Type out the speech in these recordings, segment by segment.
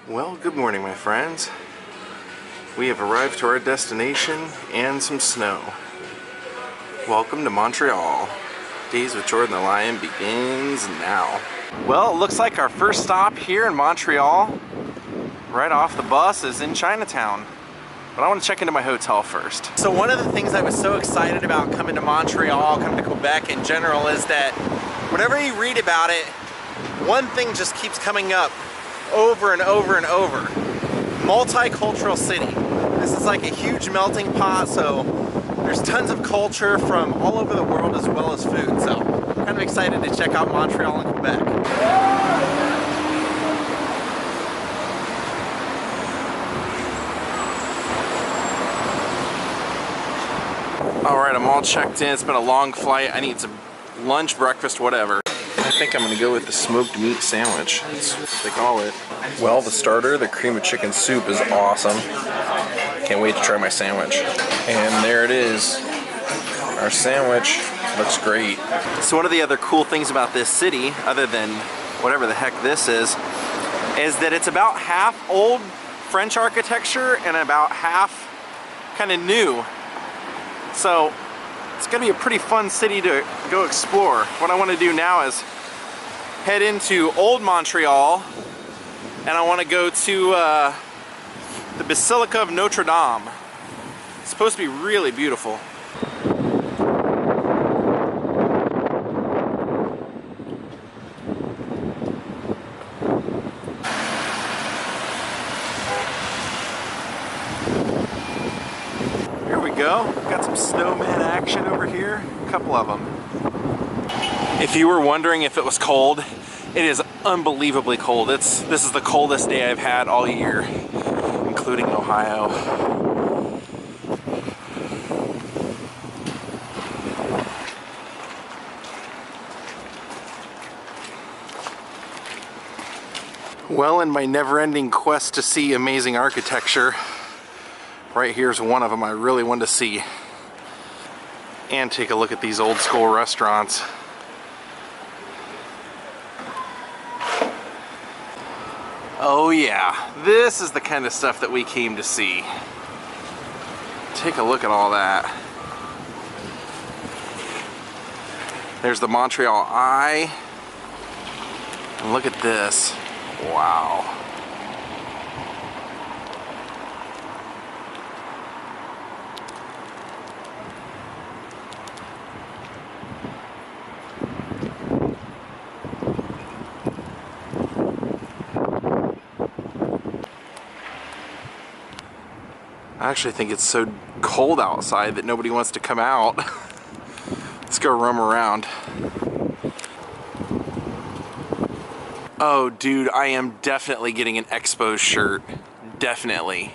Well, good morning, my friends. We have arrived to our destination and some snow. Welcome to Montreal. Daze with Jordan the Lion begins now. Well, it looks like our first stop here in Montreal, right off the bus, is in Chinatown. But I want to check into my hotel first. So one of the things I was so excited about coming to Montreal, coming to Quebec in general, is that whenever you read about it, one thing just keeps coming up over and over and over. Multicultural city. This is like a huge melting pot, so there's tons of culture from all over the world as well as food. So I'm kind of excited to check out Montreal and Quebec. Alright, I'm all checked in. It's been a long flight. I need some lunch, breakfast, whatever. I think I'm gonna go with the smoked meat sandwich. That's what they call it. Well, the starter, the cream of chicken soup, is awesome. Can't wait to try my sandwich. And there it is. Our sandwich looks great. So one of the other cool things about this city, other than whatever the heck this is that it's about half old French architecture and about half kind of new. So it's gonna be a pretty fun city to go explore. What I want to do now is head into Old Montreal, and I want to go to the Basilica of Notre-Dame. It's supposed to be really beautiful. Here we go. Got some snowman action over here. A couple of them. If you were wondering if it was cold, it is unbelievably cold. This is the coldest day I've had all year, including Ohio. Well, in my never-ending quest to see amazing architecture, right here's one of them I really want to see. And take a look at these old school restaurants. Oh yeah, this is the kind of stuff that we came to see. Take a look at all that. There's the Montreal Eye. And look at this. Wow. I actually think it's so cold outside that nobody wants to come out. Let's go roam around. Oh dude, I am definitely getting an Expos shirt. Definitely.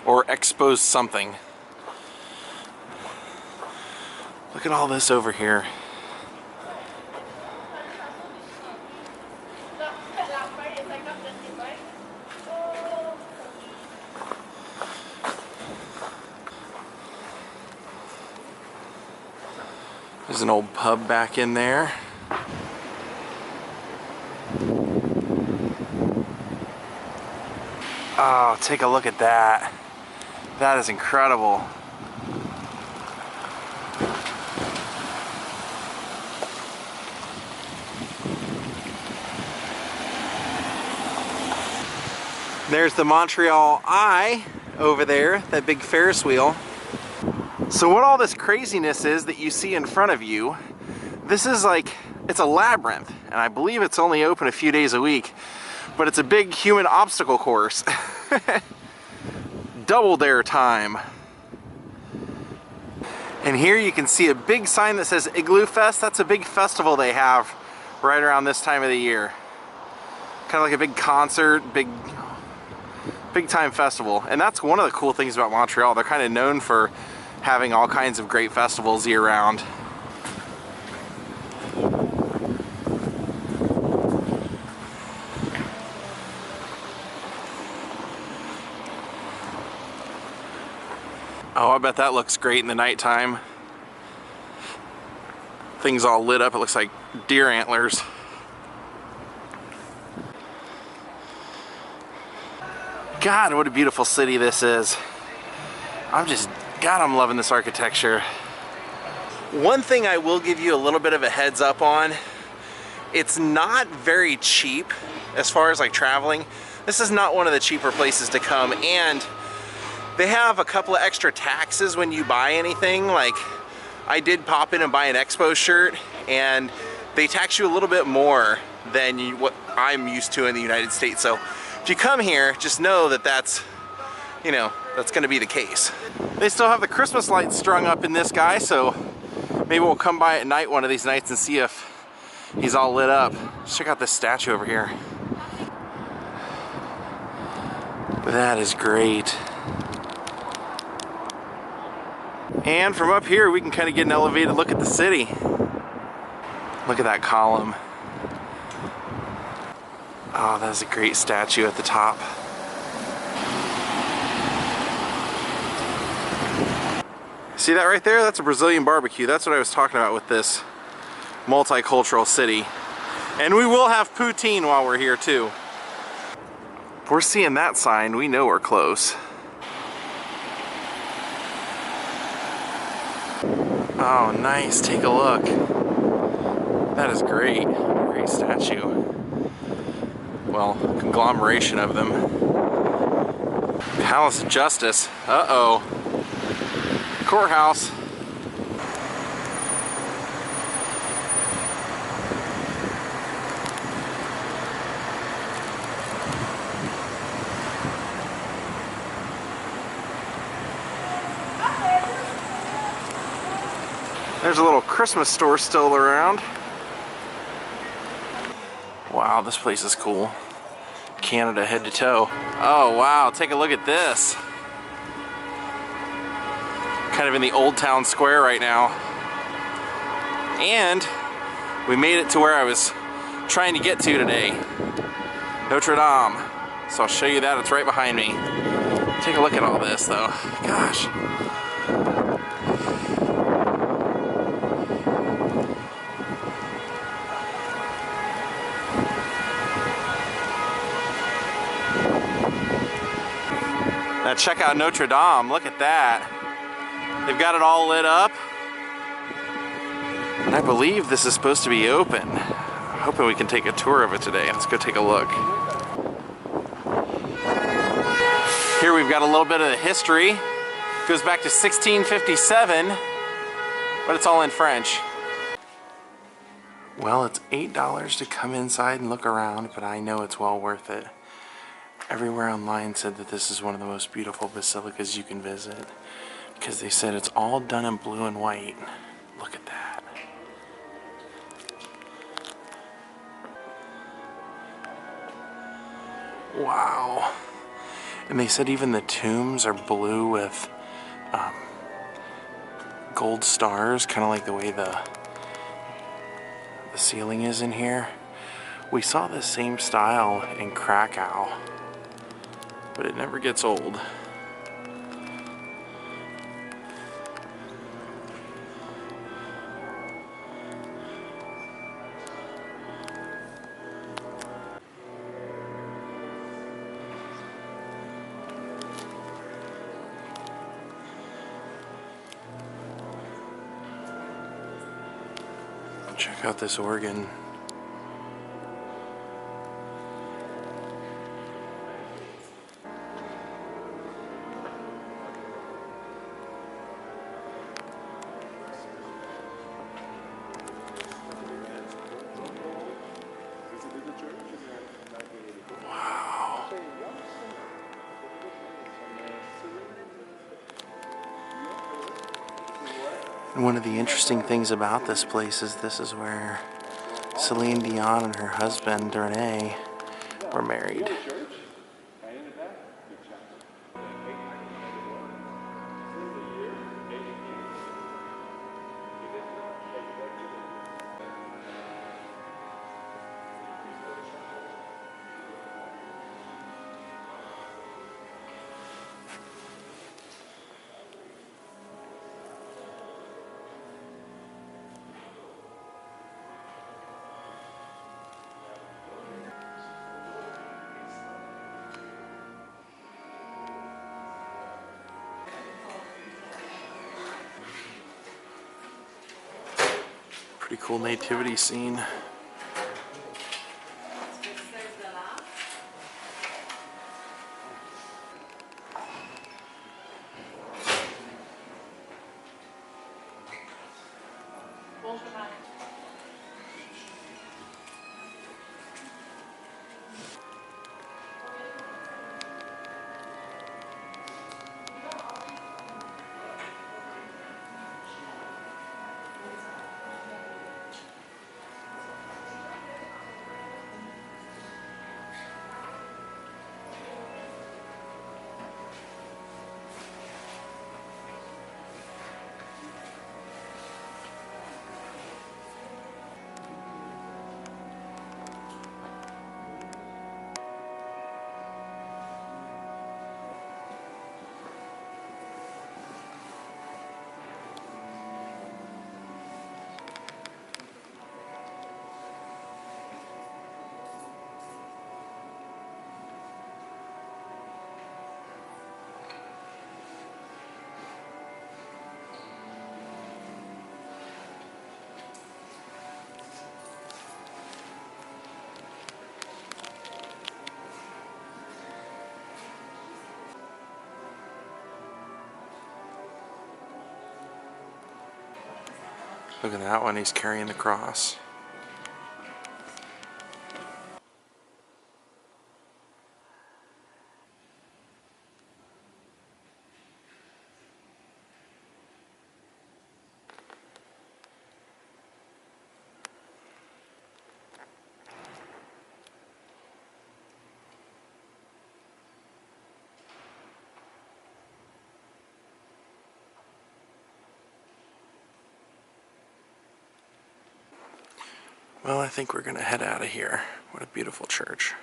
Or Expos something. Look at all this over here. There's an old pub back in there. Oh, take a look at that. That is incredible. There's the Montreal Eye over there, that big Ferris wheel. So what all this craziness is that you see in front of you, this is like, it's a labyrinth, and I believe it's only open a few days a week, but it's a big human obstacle course. Double Dare time. And here you can see a big sign that says Igloo Fest. That's a big festival they have right around this time of the year. Kind of like a big concert, big time festival. And that's one of the cool things about Montreal. They're kind of known for having all kinds of great festivals year-round. Oh, I bet that looks great in the nighttime. Things all lit up, it looks like deer antlers. God, what a beautiful city this is. God, I'm loving this architecture. One thing I will give you a little bit of a heads up on, it's not very cheap as far as like traveling. This is not one of the cheaper places to come, and they have a couple of extra taxes when you buy anything. Like, I did pop in and buy an Expo shirt, and they tax you a little bit more than what I'm used to in the United States. So if you come here, just know that that's going to be the case. They still have the Christmas lights strung up in this guy, so maybe we'll come by at night one of these nights and see if he's all lit up. Let's check out this statue over here. That is great. And from up here, we can kind of get an elevated look at the city. Look at that column. Oh, that's a great statue at the top. See that right there? That's a Brazilian barbecue. That's what I was talking about with this multicultural city. And we will have poutine while we're here too. If we're seeing that sign, we know we're close. Oh, nice. Take a look. That is great. Great statue. Well, conglomeration of them. Palace of Justice. Uh-oh. Courthouse. There's a little Christmas store still around. Wow, this place is cool. Canada head to toe. Oh wow, take a look at this. Kind of in the old town square right now. And we made it to where I was trying to get to today. Notre-Dame. So I'll show you that, it's right behind me. Take a look at all this though. Gosh. Now check out Notre-Dame, look at that. They've got it all lit up. And I believe this is supposed to be open. I'm hoping we can take a tour of it today. Let's go take a look. Here we've got a little bit of the history. It goes back to 1657, but it's all in French. Well, it's $8 to come inside and look around, but I know it's well worth it. Everywhere online said that this is one of the most beautiful basilicas you can visit, because they said it's all done in blue and white. Look at that. Wow. And they said even the tombs are blue with gold stars, kind of like the way the ceiling is in here. We saw the same style in Krakow, but it never gets old. Check out this organ. And one of the interesting things about this place is this is where Celine Dion and her husband, Rene, were married. cool nativity scene. Look at that one, he's carrying the cross. Well, I think we're gonna head out of here. What a beautiful church.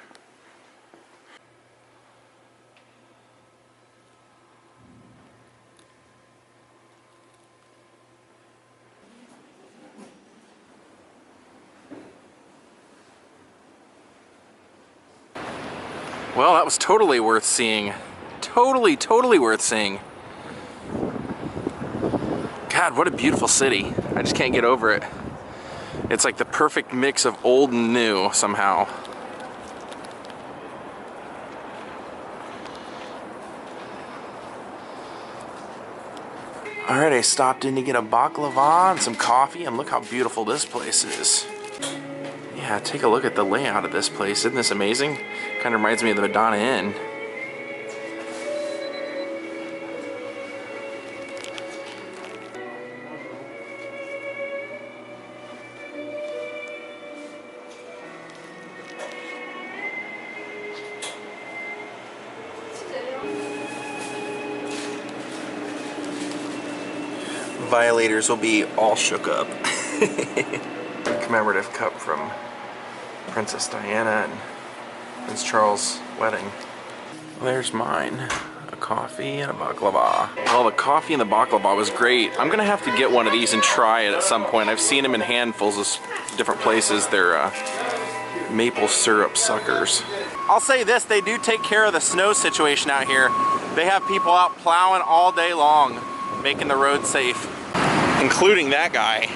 Well, that was totally worth seeing. Totally worth seeing. God, what a beautiful city. I just can't get over it. It's like the perfect mix of old and new somehow. Alright, I stopped in to get a baklava and some coffee, and look how beautiful this place is. Yeah, take a look at the layout of this place. Isn't this amazing? Kind of reminds me of the Madonna Inn. Violators will be all shook up. Commemorative cup from Princess Diana and Prince Charles' wedding. Well, there's mine. A coffee and a baklava. Well, the coffee and the baklava was great. I'm gonna have to get one of these and try it at some point. I've seen them in handfuls of different places. They're maple syrup suckers. I'll say this, they do take care of the snow situation out here. They have people out plowing all day long, making the road safe, including that guy.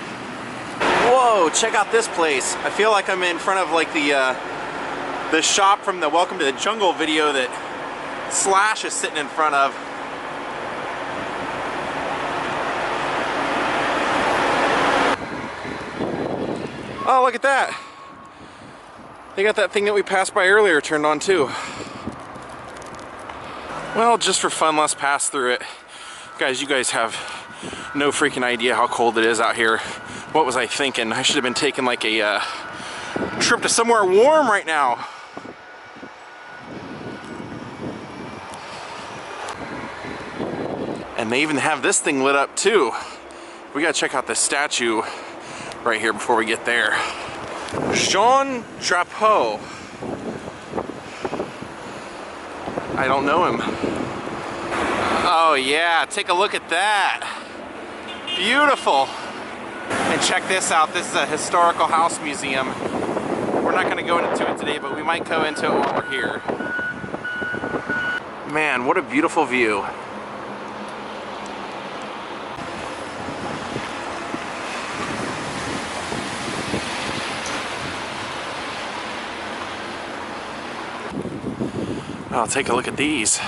Whoa, check out this place. I feel like I'm in front of like the shop from the Welcome to the Jungle video that Slash is sitting in front of. Oh, look at that. They got that thing that we passed by earlier turned on too. Well, just for fun, let's pass through it. Guys, you guys have no freaking idea how cold it is out here. What was I thinking? I should have been taking like a trip to somewhere warm right now. And they even have this thing lit up too. We gotta check out this statue right here before we get there. Jean Drapeau. I don't know him. Oh yeah, take a look at that. Beautiful. And check this out, this is a historical house museum. We're not gonna go into it today, but we might go into it while we're here. Man, what a beautiful view. I'll take a look at these.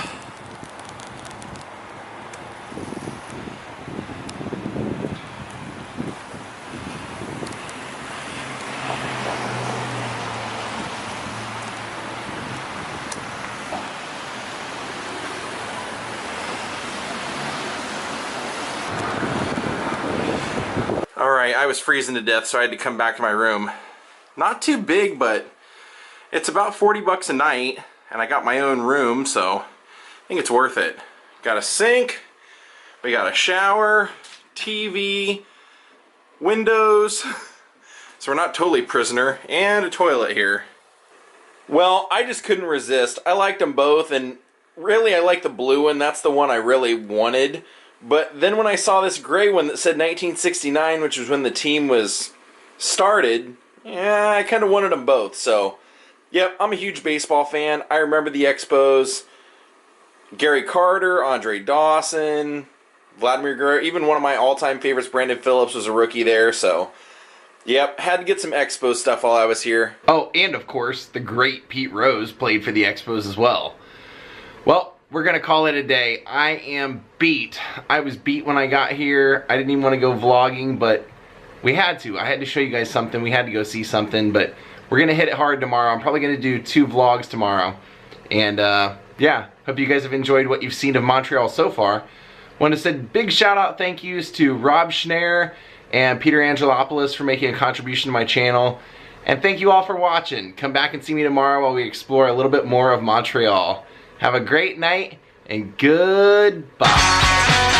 Alright, I was freezing to death, so I had to come back to my room. Not too big, but it's about 40 bucks a night, and I got my own room, so I think it's worth it. Got a sink, we got a shower, TV, windows, so we're not totally prisoner, and a toilet here. Well, I just couldn't resist. I liked them both, and really I like the blue one. That's the one I really wanted. But then when I saw this gray one that said 1969, which was when the team was started, yeah, I kind of wanted them both. So, yep, I'm a huge baseball fan. I remember the Expos. Gary Carter, Andre Dawson, Vladimir Guerrero, even one of my all-time favorites, Brandon Phillips, was a rookie there. So, yep, had to get some Expos stuff while I was here. Oh, and of course, the great Pete Rose played for the Expos as well. Well, we're going to call it a day. I am beat. I was beat when I got here. I didn't even want to go vlogging, but we had to. I had to show you guys something. We had to go see something, but we're going to hit it hard tomorrow. I'm probably going to do 2 vlogs tomorrow. And, yeah, hope you guys have enjoyed what you've seen of Montreal so far. Want to send big shout-out thank yous to Rob Schneer and Peter Angelopoulos for making a contribution to my channel. And thank you all for watching. Come back and see me tomorrow while we explore a little bit more of Montreal. Have a great night, and goodbye.